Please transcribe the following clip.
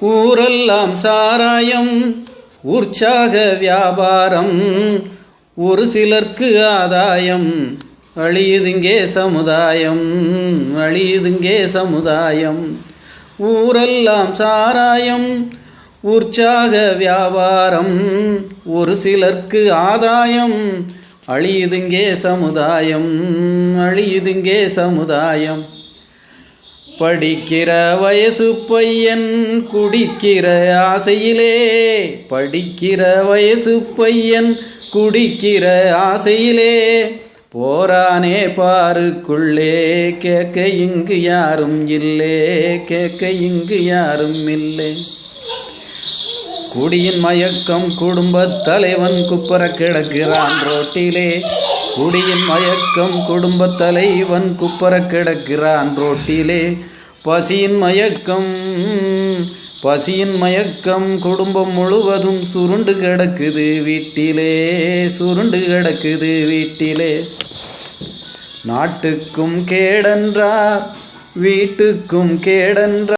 ஊரெல்லாம் சாராயம் உற்சாக வியாபாரம் ஒரு சிலர்க்கு ஆதாயம் அழியுதுங்கே சமுதாயம் அழியுதுங்கே சமுதாயம். ஊரெல்லாம் சாராயம் உற்சாக வியாபாரம் ஒரு சிலர்க்கு ஆதாயம் அழியுதுங்கே சமுதாயம் அழியுதுங்கே சமுதாயம். படிக்கிற வயசு பையன் குடிக்கிற ஆசையிலே படிக்கிற வயசு பையன் குடிக்கிற ஆசையிலே போரானே பாருக்குள்ளே கேட்க இங்கு யாரும் இல்லை கேட்க இங்கு யாரும் இல்லை. குடியின் மயக்கம் குடும்பத் தலைவன் குப்பர கிடக்கிறான் ரோட்டிலே குடியின் மயக்கம் குடும்பத் தலைவன் குப்பர கிடக்கிறான் ரோட்டிலே. பசியின் மயக்கம் குடும்பம் முழுவதும் சுருண்டு கிடக்குது வீட்டிலே சுருண்டு கிடக்குது வீட்டிலே. நாட்டுக்கும் கேடென்றார் வீட்டுக்கும் கேடென்றார்